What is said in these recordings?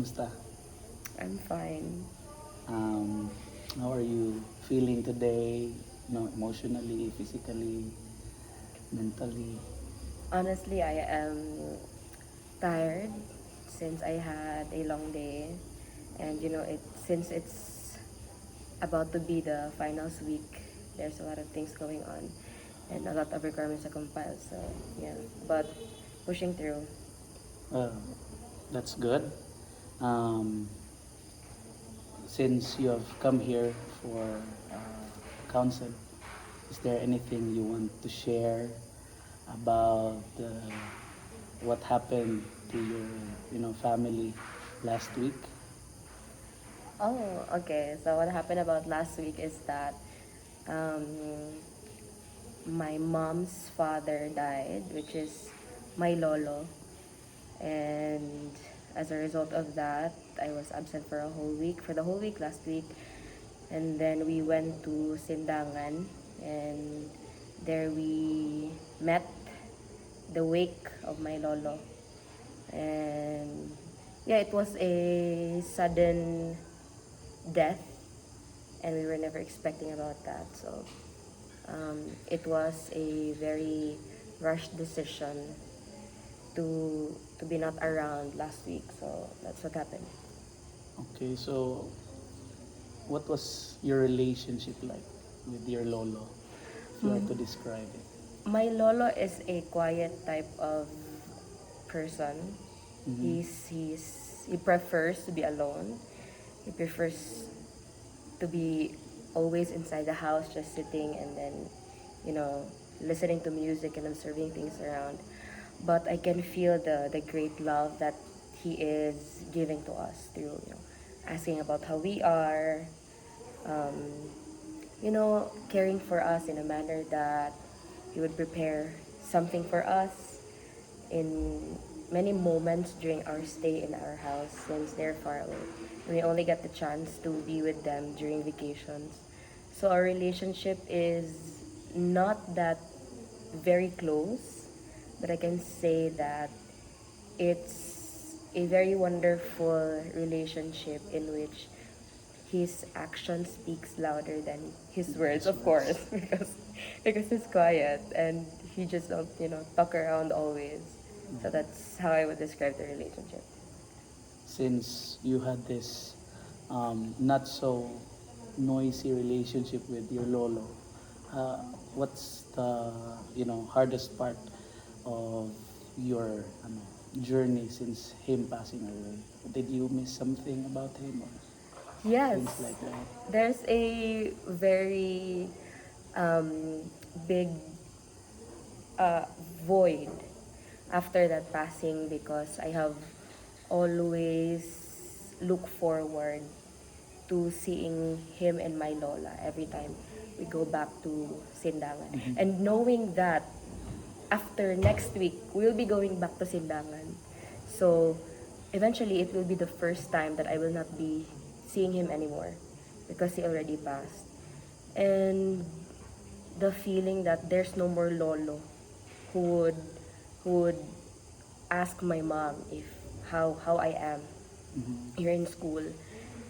Kumusta? I'm fine. Um, how are you feeling today? Emotionally, physically, mentally? Honestly, I am tired since I had a long day, and since it's about to be the finals week, there's a lot of things going on, and a lot of requirements to compile. So yeah, but pushing through. Well, that's good. Um, since you have come here for counsel, is there anything you want to share about what happened to your, family last week? Oh, okay. So what happened about last week is that um, my mom's father died, which is my lolo. And as a result of that, I was absent for the whole week last week. And then we went to Sindangan, and there we met the wake of my lolo. And yeah, it was a sudden death, and we were never expecting about that. So it was a very rushed decision to be not around last week. So that's what happened. Okay, so what was your relationship like with your lolo, if you are to describe it? My lolo is a quiet type of person. Mm-hmm. He prefers to be alone. He prefers to be always inside the house, just sitting and then, you know, listening to music and observing things around. But I can feel the great love that he is giving to us through, asking about how we are, um, caring for us in a manner that he would prepare something for us in many moments during our stay in our house since they're far away. And we only get the chance to be with them during vacations. So our relationship is not that very close, but I can say that it's a very wonderful relationship in which his action speaks louder than his words, His of course, words. because he's quiet and he just don't talk around always. So that's how I would describe the relationship. Since you had this not so noisy relationship with your lolo, what's the hardest part of your journey since him passing away? Did you miss something about him or things Yes, like that? there's a very um, big uh, void after that passing because I have always looked forward to seeing him and my lola every time we go back to Sindangan. Mm-hmm. And knowing that after next week, we'll be going back to Sindangan. So eventually, it will be the first time that I will not be seeing him anymore because he already passed. And the feeling that there's no more lolo who would who would ask my mom if how I am Mm-hmm. here in school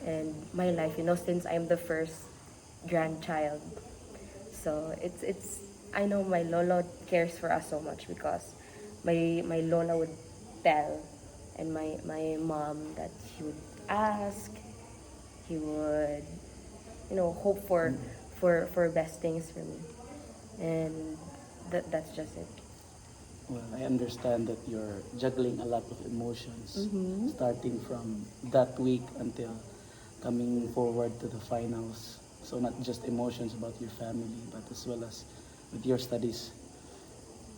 and my life, since I'm the first grandchild. So it's I know my lolo cares for us so much because my lola would tell and my mom that he would ask, he would hope for best things for me, and that's just it. Well, I understand that you're juggling a lot of emotions, Mm-hmm. starting from that week until coming forward to the finals. So not just emotions about your family, but as well as with your studies.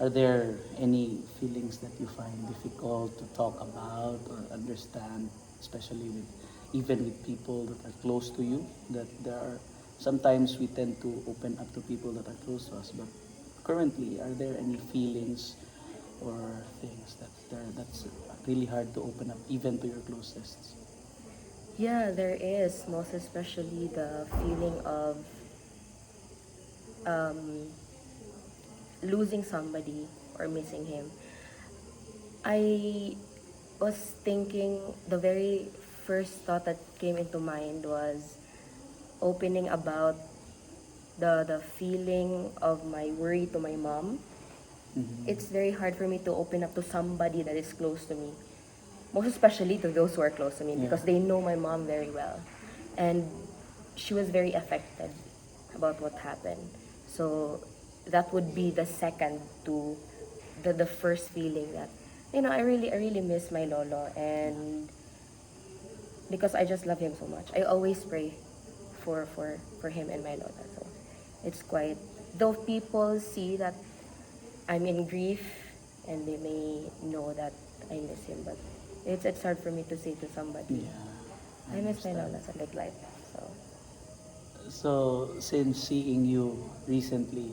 Are there any feelings that you find difficult to talk about or understand, especially with even with people that are close to you? That there are sometimes we tend to open up to people that are close to us, but currently, are there any feelings or things that's really hard to open up even to your closest? Yeah, there is, most especially the feeling of um, losing somebody or missing him. I was thinking the very first thought that came into mind was opening about the feeling of my worry to my mom. It's very hard for me to open up to somebody that is close to me, most especially to those who are close to me, Yeah. because they know my mom very well, and she was very affected about what happened. So that would be the second to the first feeling that, I really miss my lolo, and because I just love him so much, I always pray for him and my lola. So it's quite, though people see that I'm in grief and they may know that I miss him, but it's hard for me to say to somebody, Yeah, I miss my understand. lola, something like that. So So, since seeing you recently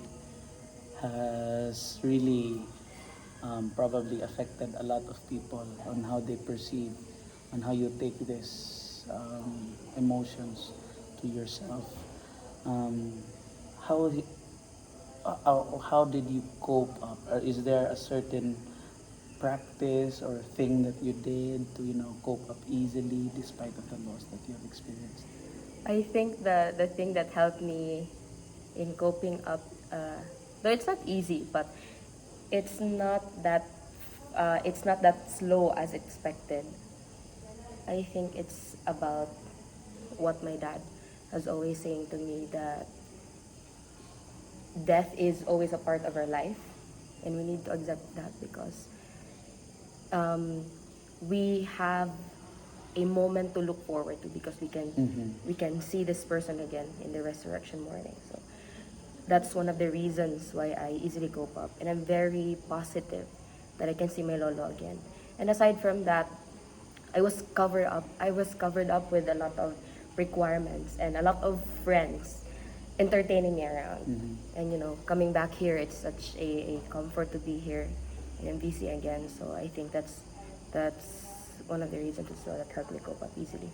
has really probably affected a lot of people on how they perceive, on how you take this emotions to yourself, um, how how did you cope up? Or is there a certain practice or thing that you did to cope up easily despite of the loss that you have experienced? I think the thing that helped me in coping up, though it's not easy, but it's not that it's not that slow as expected. I think it's about what my dad has always saying to me, that death is always a part of our life, and we need to accept that, because um, we have a moment to look forward to, because we can see this person again in the resurrection morning. So that's one of the reasons why I easily cope up, and I'm very positive that I can see my lolo again. And aside from that, I was covered up with a lot of requirements and a lot of friends entertaining me around. And coming back here, it's such a comfort to be here in MDC again. So I think that's one of the reasons as well that helped me cope up easily.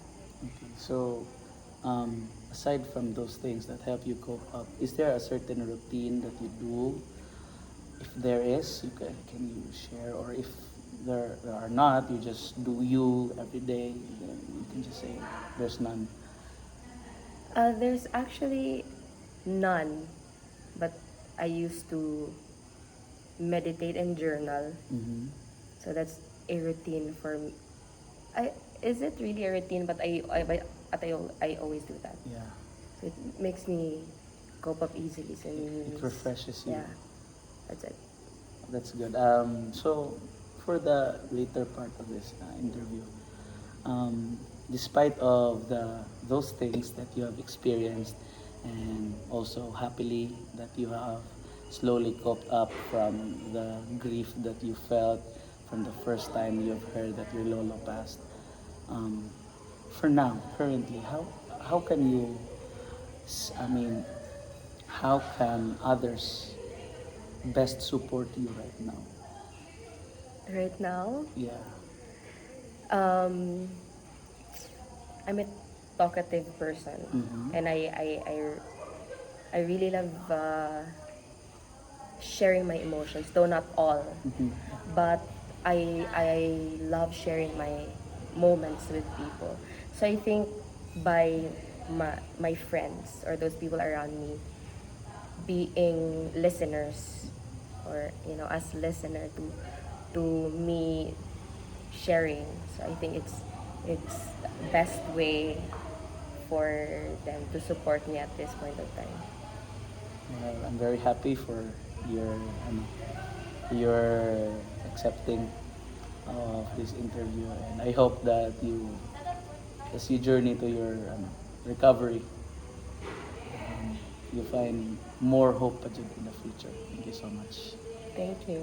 Okay, so aside from those things that help you cope up, is there a certain routine that you do? If there is, can you share? Or if there are not, you just do you every day, then you can just say there's none. There's actually none, but I used to meditate and journal. Mm-hmm. So that's a routine for me. I Is it really a routine? But I always do that. Yeah, So it makes me cope up easily. it Since refreshes you. yeah, that's it. That's good. So for the later part of this interview, despite of those things that you have experienced, and also happily that you have slowly coped up from the grief that you felt from the first time you have heard that your lolo passed. Um, for now, currently, how can you? I mean, how can others best support you right now? Right now, Yeah. um, I'm a talkative person, Mm-hmm. and I really love sharing my emotions, though not all, Mm-hmm. but I love sharing my moments with people. So I think by my friends or those people around me being listeners, or as listener to me sharing. So I think it's best way for them to support me at this point of time. Well, I'm very happy for your your accepting of this interview, and I hope that as you journey to your recovery, you find more hope in the future. Thank you so much. Thank you.